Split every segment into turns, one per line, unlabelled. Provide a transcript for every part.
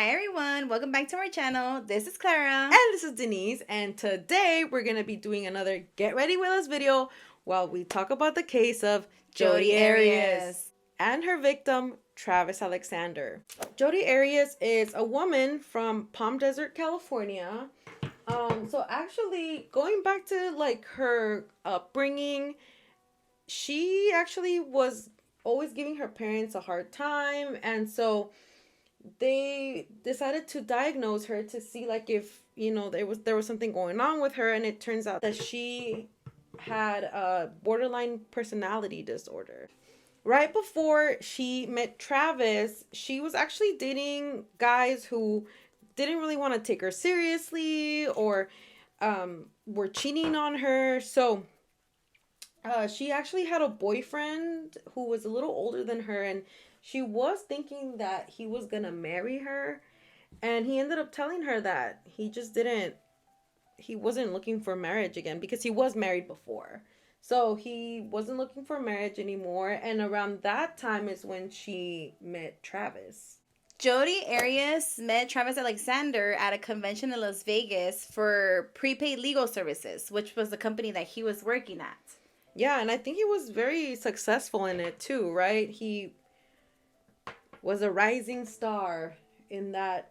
Hi everyone, welcome back to our channel. This is Clara.
And this is Denise, and today we're going to be doing another Get Ready With Us video while we talk about the case of Jodi Arias and her victim, Travis Alexander. Jodi Arias is a woman from Palm Desert, California. So actually, going back to like her upbringing, she actually was always giving her parents a hard time, and so they decided to diagnose her to see like if there was something going on with her, and it turns out that she had a borderline personality disorder. Right before she met Travis, she was actually dating guys who didn't really want to take her seriously or were cheating on her. So she actually had a boyfriend who was a little older than her, and she was thinking that he was gonna marry her, and he ended up telling her that he wasn't looking for marriage again because he was married before. So he wasn't looking for marriage anymore, and around that time is when she met Travis.
Jodi Arias met Travis Alexander at a convention in Las Vegas for prepaid legal services, which was the company that he was working at.
Yeah, and I think he was very successful in it too, right? He was a rising star in that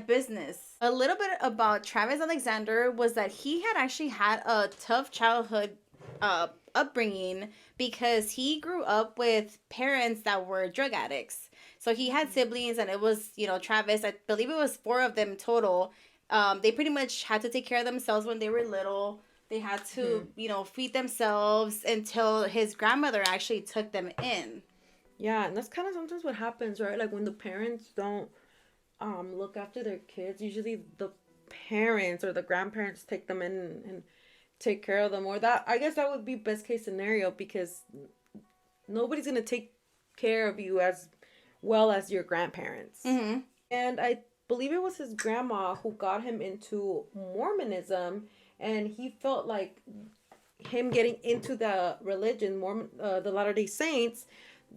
business. A little bit about Travis Alexander was that he had actually had a tough childhood upbringing because he grew up with parents that were drug addicts. So he had siblings, and it was, Travis, I believe it was 4 of them total. They pretty much had to take care of themselves when they were little. They had to, feed themselves until his grandmother actually took them in.
Yeah, and that's kind of sometimes what happens, right? Like when the parents don't look after their kids, usually the parents or the grandparents take them in and take care of them. Or that, I guess that would be best case scenario, because nobody's going to take care of you as well as your grandparents.
Mm-hmm.
And I believe it was his grandma who got him into Mormonism, and he felt like him getting into the religion, the Latter-day Saints,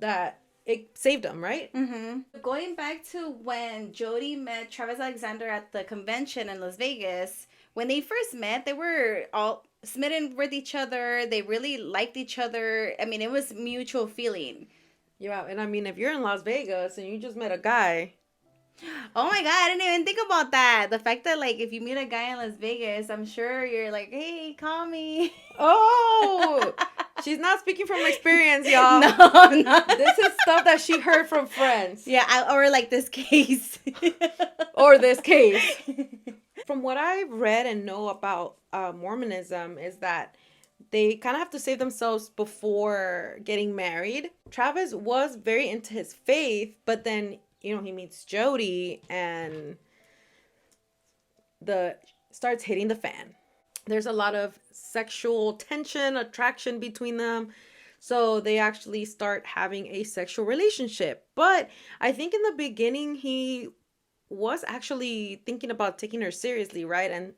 that it saved him, right?
Mm-hmm. Going back to when Jodi met Travis Alexander at the convention in Las Vegas, when they first met, they were all smitten with each other. They really liked each other. I mean, it was mutual feeling.
Yeah, and I mean, if you're in Las Vegas and you just met a guy.
Oh my God, I didn't even think about that. The fact that, like, if you meet a guy in Las Vegas, I'm sure you're like, hey, call me.
Oh, she's not speaking from experience, y'all.
No, I'm not.
This is stuff that she heard from friends.
Yeah, or like this case.
Or this case. From what I've read and know about Mormonism is that they kind of have to save themselves before getting married. Travis was very into his faith, but then, he meets Jodi and starts hitting the fan. There's a lot of sexual tension, attraction between them. So they actually start having a sexual relationship. But I think in the beginning, he was actually thinking about taking her seriously, right? And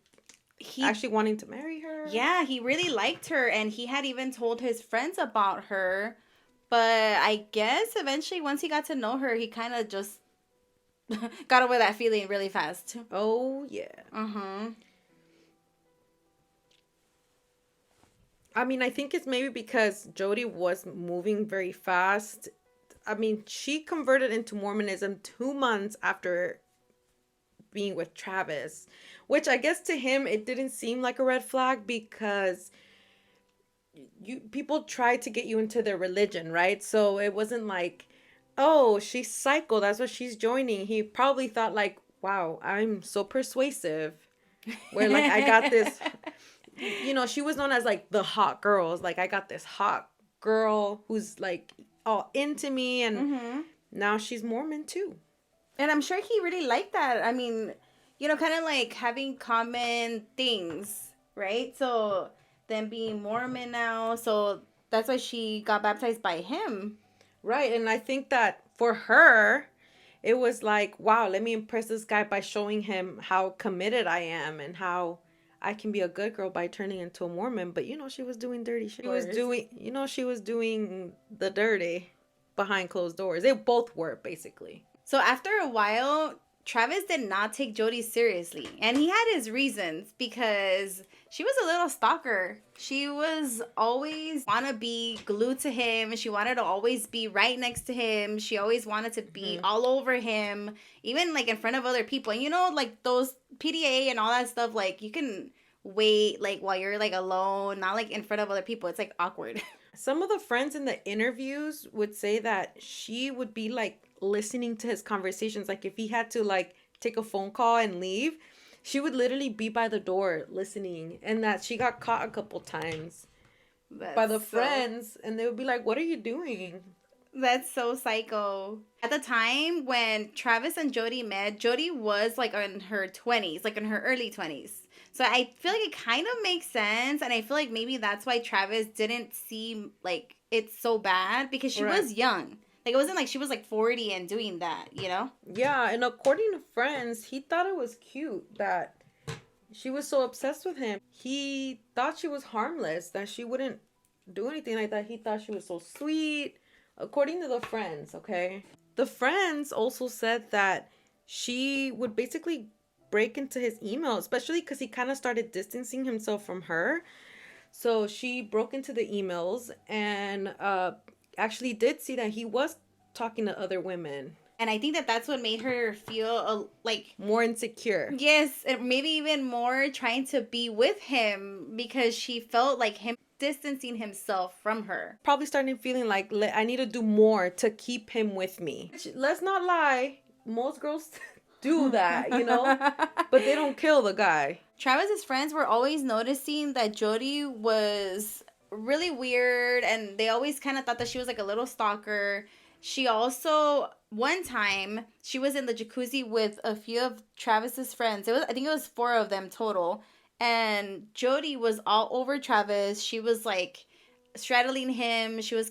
he actually wanting to marry her.
Yeah, he really liked her, and he had even told his friends about her. But I guess eventually, once he got to know her, he kind of just got over that feeling really fast.
Oh, yeah.
Uh-huh.
I mean, I think it's maybe because Jodi was moving very fast. I mean, she converted into Mormonism 2 months after being with Travis, which I guess to him, it didn't seem like a red flag because people try to get you into their religion, right? So it wasn't like, oh, she's psycho, that's what she's joining. He probably thought like, wow, I'm so persuasive. Where like I got this, she was known as like the hot girls. Like I got this hot girl who's like all into me, and now she's Mormon too.
And I'm sure he really liked that. I mean, kind of like having common things, right? So them being Mormon now, so that's why she got baptized by him.
Right, and I think that for her, it was like, wow, let me impress this guy by showing him how committed I am and how I can be a good girl by turning into a Mormon. But, she was doing dirty shit. She was doing the dirty behind closed doors. They both were, basically.
So after a while, Travis did not take Jodi seriously. And he had his reasons because she was a little stalker. She was always want to be glued to him. She wanted to always be right next to him. She always wanted to be all over him, even like in front of other people. And you know, like those PDA and all that stuff, like you can wait like while you're like alone, not like in front of other people. It's like awkward.
Some of the friends in the interviews would say that she would be like listening to his conversations. Like if he had to like take a phone call and leave, she would literally be by the door listening, and that she got caught a couple times by the friends, and they would be like, "What are you doing?"
That's so psycho. At the time when Travis and Jodi met, Jodi was like in her 20s, like in her early 20s. So I feel like it kind of makes sense, and I feel like maybe that's why Travis didn't seem like it's so bad, because she was young. Like it wasn't like she was like 40 and doing that, you know?
Yeah, and according to friends, he thought it was cute that she was so obsessed with him. He thought she was harmless, that she wouldn't do anything like that. He thought she was so sweet, according to the friends, okay? The friends also said that she would basically break into his email, especially because he kind of started distancing himself from her. So she broke into the emails and actually did see that he was talking to other women.
And I think that that's what made her feel like
more insecure.
Yes, and maybe even more trying to be with him, because she felt like him distancing himself from her.
Probably starting feeling like I need to do more to keep him with me. Let's not lie, most girls do that, you know, but they don't kill the guy.
Travis's friends were always noticing that Jodi was really weird, and they always kind of thought that she was like a little stalker. She also, one time, she was in the jacuzzi with a few of Travis's friends. I think it was 4 of them total. And Jodi was all over Travis. She was like straddling him. She was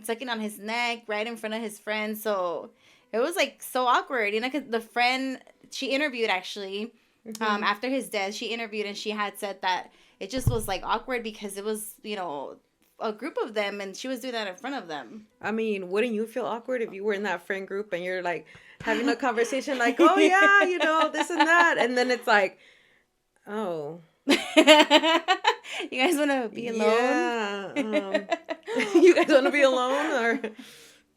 sucking on his neck right in front of his friends. So it was like so awkward, you know, because the friend she interviewed actually, after his death, she interviewed and she had said that it just was like awkward because it was, you know, a group of them and she was doing that in front of them.
I mean, wouldn't you feel awkward if you were in that friend group and you're like having a conversation like, oh yeah, you know, this and that, and then it's like, oh,
you guys want to be alone?
Yeah. You guys want to be alone, or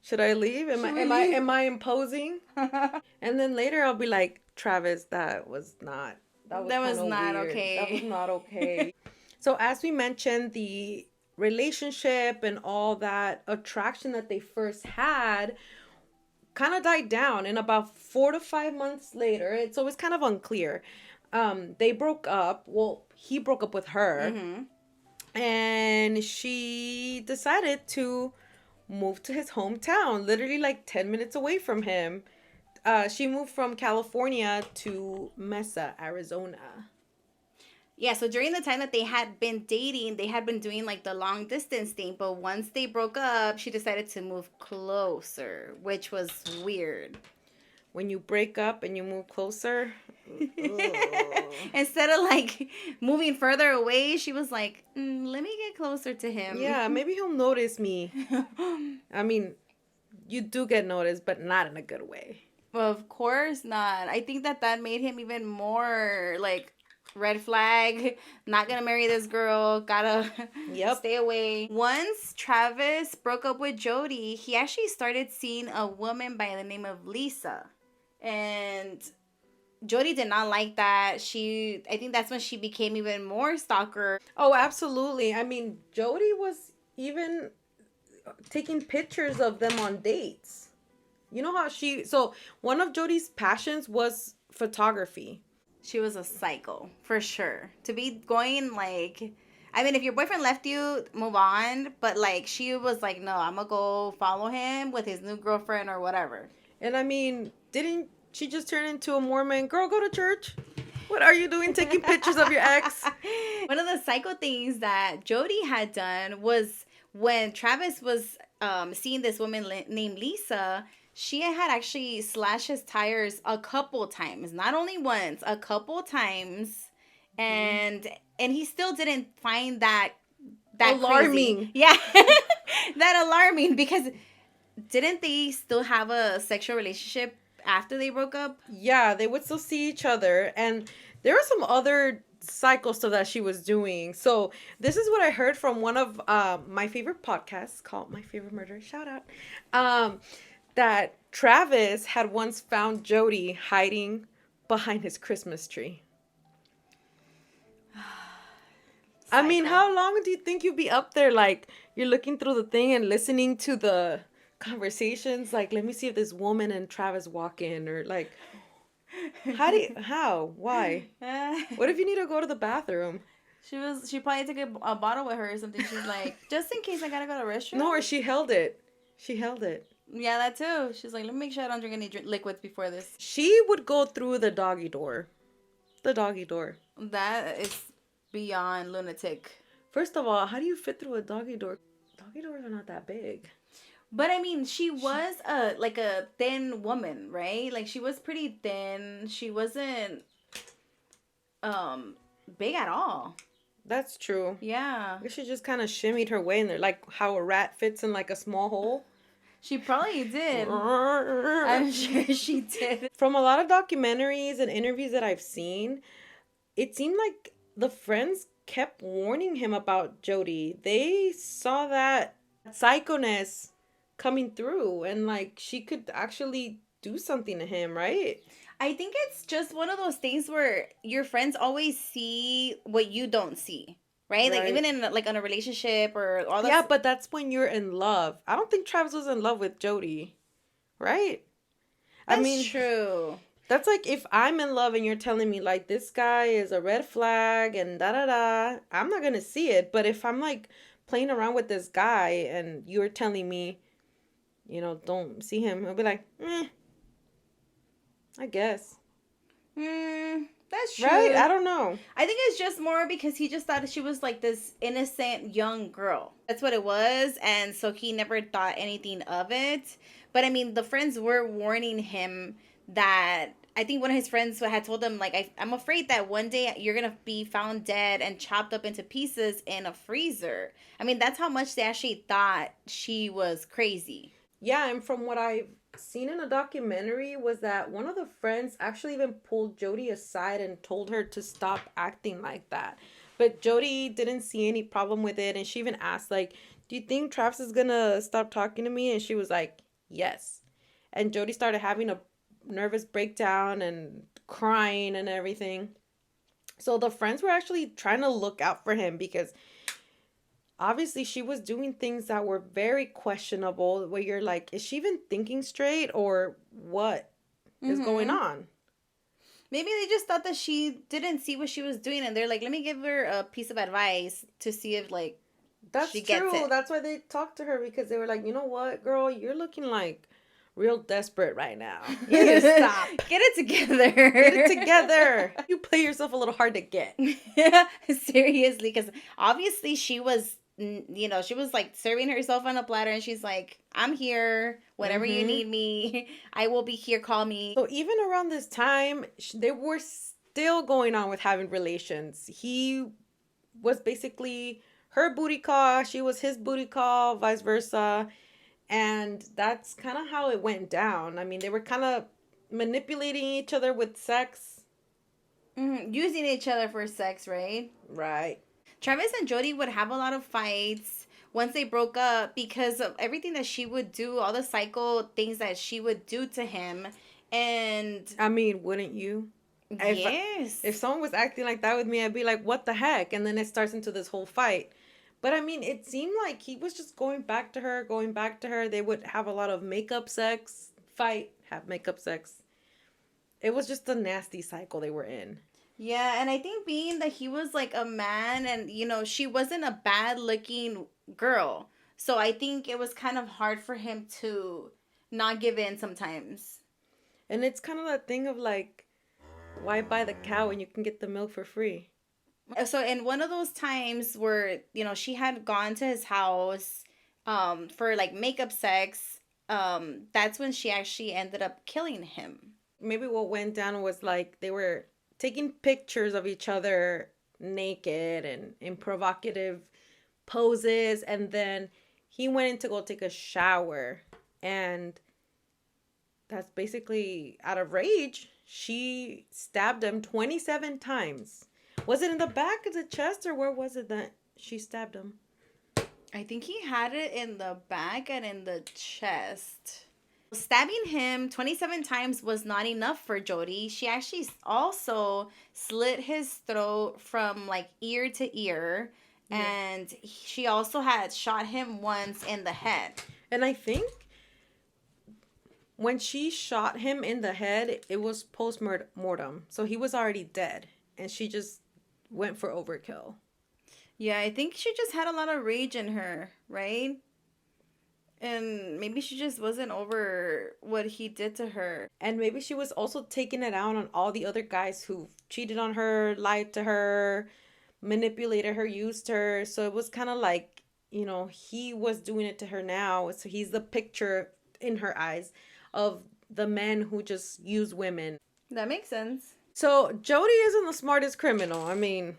should I leave? Am I imposing? And then later I'll be like, Travis, that was not
not
weird.
okay.
That was not okay. So as we mentioned, the relationship and all that attraction that they first had kind of died down, and about 4 to 5 months later, it's always kind of unclear. They broke up. Well, he broke up with her, and she decided to move to his hometown, literally like 10 minutes away from him. She moved from California to Mesa, Arizona.
Yeah, so during the time that they had been dating, they had been doing like the long distance thing. But once they broke up, she decided to move closer, which was weird.
When you break up and you move closer,
instead of like moving further away, she was like, let me get closer to him.
Yeah, maybe he'll notice me. I mean, you do get noticed, but not in a good way.
Well, of course not. I think that made him even more like, red flag, not gonna marry this girl, gotta stay away. Once Travis broke up with Jodi, he actually started seeing a woman by the name of Lisa. And Jodi did not like that. I think that's when she became even more stalker.
Oh, absolutely. I mean, Jodi was even taking pictures of them on dates. You know how so one of Jodi's passions was photography.
She was a psycho, for sure. To be going like, I mean, if your boyfriend left you, move on. But like, she was like, no, I'm gonna go follow him with his new girlfriend or whatever.
And I mean, didn't she just turn into a Mormon? Girl, go to church. What are you doing taking pictures of your ex?
One of the psycho things that Jodi had done was when Travis was seeing this woman named Lisa, she had actually slashed his tires a couple times, not only once, a couple times, and he still didn't find that
alarming.
Crazy. Yeah, that alarming, because didn't they still have a sexual relationship after they broke up?
Yeah, they would still see each other. And there were some other cycle stuff that she was doing. So this is what I heard from one of my favorite podcasts called My Favorite Murder. Shout out. That Travis had once found Jodi hiding behind his Christmas tree. I mean, how long do you think you'd be up there? Like, you're looking through the thing and listening to the conversations. Like, let me see if this woman and Travis walk in. Or, like, why? What if you need to go to the bathroom?
She probably took a bottle with her or something. She's like, just in case I gotta go to the restroom.
No, or she held it.
Yeah, that too. She's like, let me make sure I don't drink any liquids before this.
She would go through the doggy door.
That is beyond lunatic.
First of all, how do you fit through a doggy door? Doggy doors are not that big.
But I mean, she was a thin woman, right? Like, she was pretty thin. She wasn't big at all.
That's true.
Yeah.
I guess she just kind of shimmied her way in there, like how a rat fits in like a small hole.
She probably did. I'm sure she did.
From a lot of documentaries and interviews that I've seen, it seemed like the friends kept warning him about Jodi. They saw that psychoness coming through, and like she could actually do something to him, right?
I think it's just one of those things where your friends always see what you don't see, right? Like, even in like on a relationship or all that.
Yeah, but that's when you're in love. I don't think Travis was in love with Jodi, right?
That's true.
That's like if I'm in love and you're telling me like this guy is a red flag and da da da, I'm not gonna see it. But if I'm like playing around with this guy and you're telling me, you know, don't see him, I'll be like, I guess.
That's true.
Right? I don't know.
I think it's just more because he just thought she was like this innocent young girl. That's what it was. And so he never thought anything of it. But I mean, the friends were warning him that I think one of his friends had told him, like, I'm afraid that one day you're going to be found dead and chopped up into pieces in a freezer. I mean, that's how much they actually thought she was crazy.
Yeah, and from what I've seen in a documentary was that one of the friends actually even pulled Jodi aside and told her to stop acting like that. But Jodi didn't see any problem with it, and she even asked, like, do you think Travis is gonna stop talking to me? And she was like, yes. And Jodi started having a nervous breakdown and crying and everything. So the friends were actually trying to look out for him because obviously she was doing things that were very questionable, where you're like, is she even thinking straight, or what is going on?
Maybe they just thought that she didn't see what she was doing, and they're like, let me give her a piece of advice to see if, like, she gets it.
That's why they talked to her, because they were like, you know what, girl, you're looking like real desperate right now. You need to stop.
Get it together.
You play yourself a little hard to get.
Seriously, because obviously she was, you know, she was like serving herself on a platter, and she's like, I'm here whenever you need me. I will be here. Call me.
So even around this time, they were still going on with having relations. He was basically her booty call. She was his booty call, vice versa. And that's kind of how it went down. I mean, they were kind of manipulating each other with sex.
Using each other for sex, right?
Right.
Travis and Jodi would have a lot of fights once they broke up because of everything that she would do, all the psycho things that she would do to him. And
I mean, wouldn't you?
Yes.
If someone was acting like that with me, I'd be like, what the heck? And then it starts into this whole fight. But I mean, it seemed like he was just going back to her. They would have a lot of makeup sex, fight, have makeup sex. It was just a nasty cycle they were in.
Yeah, and I think being that he was like a man and, you know, she wasn't a bad looking girl. So I think it was kind of hard for him to not give in sometimes.
And it's kind of that thing of like, why buy the cow when you can get the milk for free?
So in one of those times where, you know, she had gone to his house for like makeup sex, that's when she actually ended up killing him.
Maybe what went down was like they were taking pictures of each other naked and in provocative poses, and then he went in to go take a shower, and that's basically out of rage, she stabbed him 27 times. Was it in the back of the chest, or where was it that she stabbed him?
I think he had it in the back and in the chest. Stabbing him 27 times was not enough for Jodi. She actually also slit his throat from like ear to ear.
Yeah.
And she also had shot him once in the head.
And I think when she shot him in the head, it was post-mortem. So he was already dead. And she just went for overkill.
Yeah, I think she just had a lot of rage in her, right? And maybe she just wasn't over what he did to her.
And maybe she was also taking it out on all the other guys who cheated on her, lied to her, manipulated her, used her. So it was kind of like, he was doing it to her now. So he's the picture in her eyes of the men who just use women.
That makes sense.
So Jodi isn't the smartest criminal. I mean,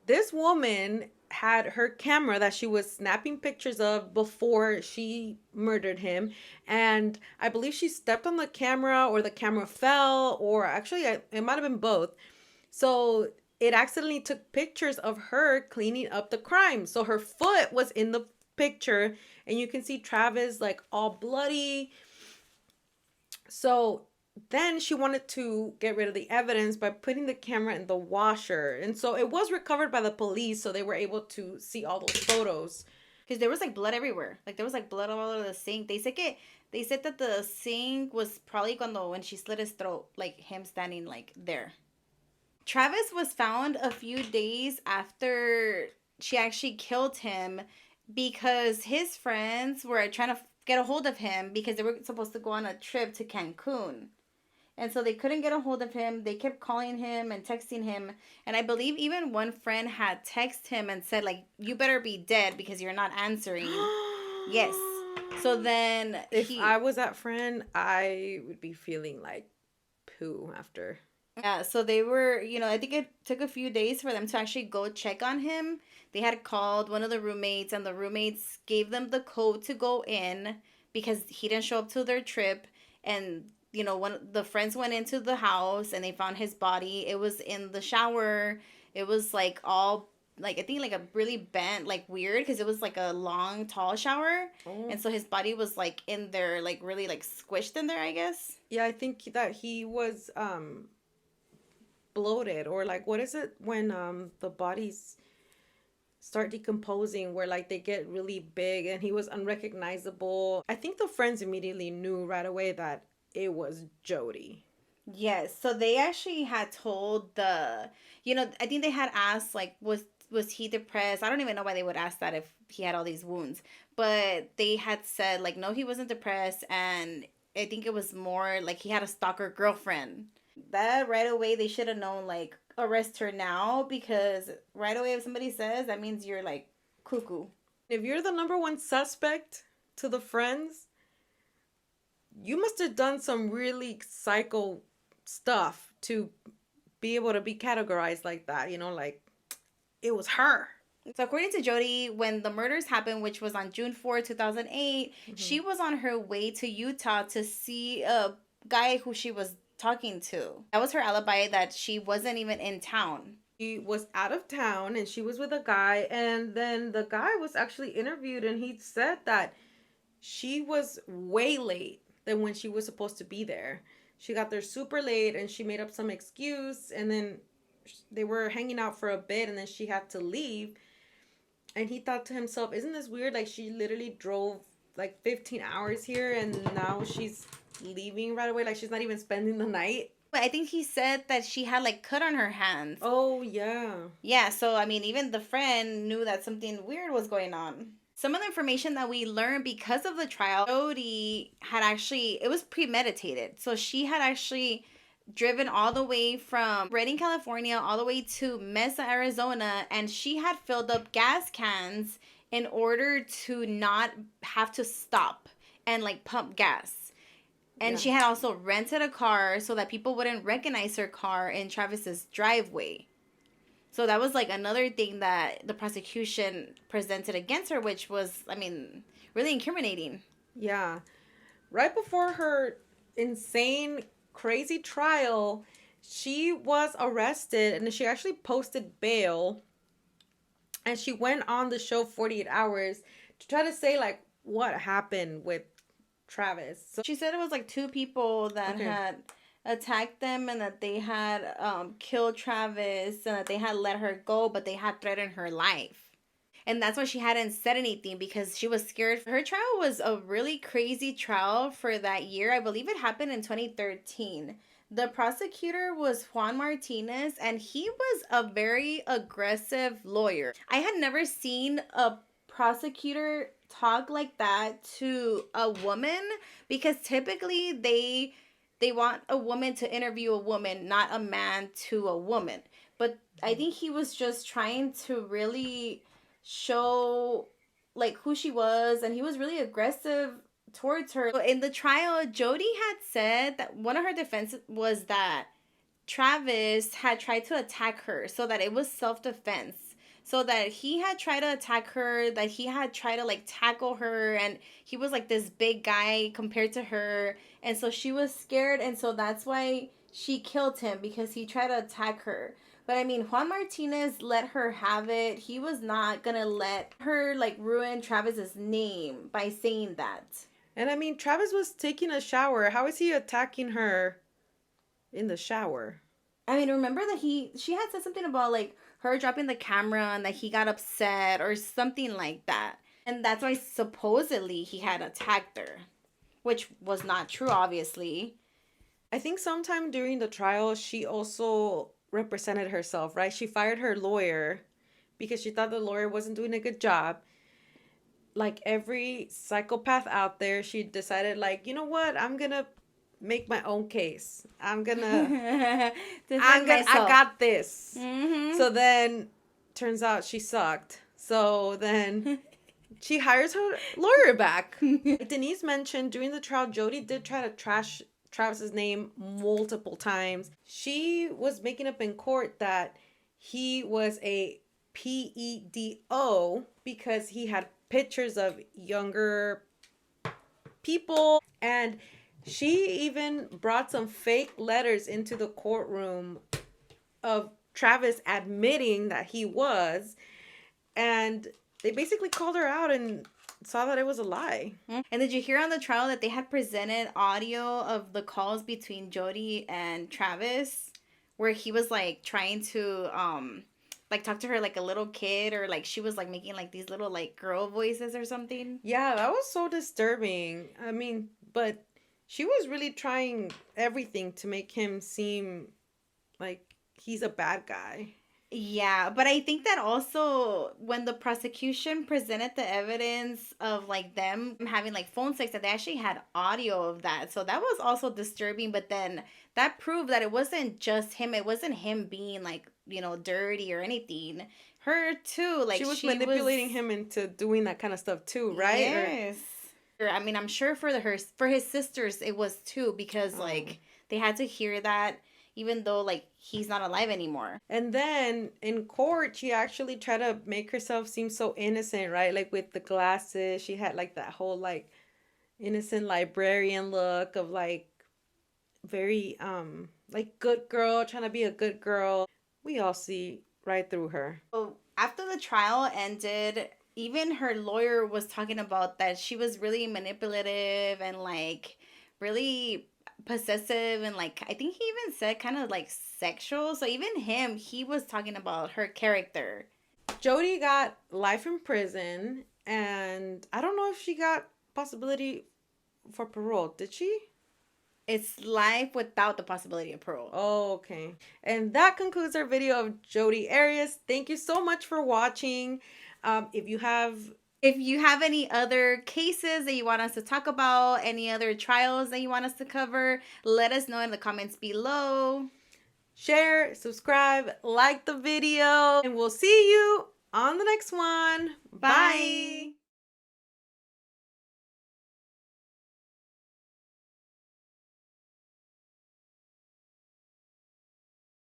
this woman had her camera that she was snapping pictures of before she murdered him, and I believe she stepped on the camera, or the camera fell, or actually it might have been both. So it accidentally took pictures of her cleaning up the crime. So her foot was in the picture, and you can see Travis like all bloody. So then she wanted to get rid of the evidence by putting the camera in the washer. And so it was recovered by the police, so they were able to see all those photos.
Because there was like blood everywhere. Like there was like blood all over the sink. They said that the sink was probably when she slit his throat, like him standing like there. Travis was found a few days after she actually killed him because his friends were trying to get a hold of him because they were supposed to go on a trip to Cancun. And so they couldn't get a hold of him. They kept calling him and texting him. And I believe even one friend had texted him and said, like, you better be dead because you're not answering. Yes. So then
if I was that friend, I would be feeling like poo after.
Yeah, so they were, I think it took a few days for them to actually go check on him. They had called one of the roommates, and the roommates gave them the code to go in because he didn't show up to their trip. And one the friends went into the house and they found his body. It was in the shower. It was like all like I think like a really bent, like weird, because it was like a long, tall shower. Oh. And so his body was like in there, like really like squished in there, I guess.
Yeah, I think that he was bloated, or like, what is it when the bodies start decomposing, where like they get really big, and he was unrecognizable. I think the friends immediately knew right away that it was Jodi.
Yes, so they actually had told I think they had asked, like, was he depressed? I don't even know why they would ask that if he had all these wounds. But they had said, like, no, he wasn't depressed, and I think it was more like he had a stalker girlfriend. That right away, they should have known, like, arrest her now, because right away if somebody says, that means you're, like, cuckoo.
If you're the number one suspect to the friends, you must have done some really psycho stuff to be able to be categorized like that, like it was her.
So according to Jodi, when the murders happened, which was on June 4, 2008, she was on her way to Utah to see a guy who she was talking to. That was her alibi, that she wasn't even in town.
She was out of town and she was with a guy, and then the guy was actually interviewed, and he said that she was way late than when she was supposed to be there. She got there super late and she made up some excuse, and then they were hanging out for a bit and then she had to leave. And he thought to himself, isn't this weird? Like, she literally drove like 15 hours here and now she's leaving right away. Like, she's not even spending the night.
But I think he said that she had like cut on her hands.
Oh, yeah.
Yeah, so I mean, even the friend knew that something weird was going on. Some of the information that we learned because of the trial, Jodi had actually, it was premeditated. So she had actually driven all the way from Redding, California, all the way to Mesa, Arizona, and she had filled up gas cans in order to not have to stop and like pump gas. And she had also rented a car so that people wouldn't recognize her car in Travis's driveway. So that was like another thing that the prosecution presented against her, which was, I mean, really incriminating.
Yeah. Right before her insane, crazy trial, she was arrested and she actually posted bail. And she went on the show 48 Hours to try to say, like, what happened with Travis. So
she said it was like two people that had attacked them and that they had killed Travis and that they had let her go, but they had threatened her life. And that's why she hadn't said anything, because she was scared. Her trial was a really crazy trial for that year. I believe it happened in 2013. The prosecutor was Juan Martinez, and he was a very aggressive lawyer. I had never seen a prosecutor talk like that to a woman, because typically they want a woman to interview a woman, not a man to a woman. But I think he was just trying to really show like who she was, and he was really aggressive towards her. In the trial, Jodi had said that one of her defenses was that Travis had tried to attack her, so that it was self-defense. So that he had tried to attack her, that he had tried to like tackle her, and he was like this big guy compared to her, and so she was scared, and so that's why she killed him, because he tried to attack her. But I mean, Juan Martinez let her have it. He was not gonna let her like ruin Travis's name by saying that.
And I mean, Travis was taking a shower. How is he attacking her in the shower?
I mean, remember that she had said something about like her dropping the camera and that he got upset or something like that. And that's why supposedly he had attacked her, which was not true, obviously.
I think sometime during the trial, she also represented herself, right? She fired her lawyer because she thought the lawyer wasn't doing a good job. Like every psychopath out there, she decided, like, you know what? I'm going to make my own case. I got this.
Mm-hmm.
So then turns out she sucked. So then she hires her lawyer back. Denise mentioned during the trial, Jodi did try to trash Travis's name multiple times. She was making up in court that he was a pedo because he had pictures of younger people, and she even brought some fake letters into the courtroom of Travis admitting that he was, and they basically called her out and saw that it was a lie.
And did you hear on the trial that they had presented audio of the calls between Jodi and Travis, where he was like trying to like talk to her like a little kid, or like she was like making like these little like girl voices or something?
Yeah, that was so disturbing. I mean, but she was really trying everything to make him seem like he's a bad guy.
Yeah, but I think that also when the prosecution presented the evidence of like them having like phone sex, that they actually had audio of that. So that was also disturbing, but then that proved that it wasn't just him. It wasn't him being like, you know, dirty or anything. Her too. Like
she was manipulating him into doing that kind of stuff too, right?
Yes. I mean, I'm sure for his sisters it was too, because like they had to hear that, even though like he's not alive anymore.
And then in court, she actually tried to make herself seem so innocent, right? Like with the glasses, she had like that whole like innocent librarian look of like very like good girl, trying to be a good girl. We all see right through her.
So after the trial ended, even her lawyer was talking about that she was really manipulative and like really possessive, and like I think he even said kind of like sexual. So even he was talking about her character.
Jodi got life in prison, and I don't know if she got possibility for parole. Did she?
It's life without the possibility of parole.
Oh, okay. And that concludes our video of Jodi Arias. Thank you so much for watching. If you have
any other cases that you want us to talk about, any other trials that you want us to cover, let us know in the comments below.
Share, subscribe, like the video, and we'll see you on the next one. Bye.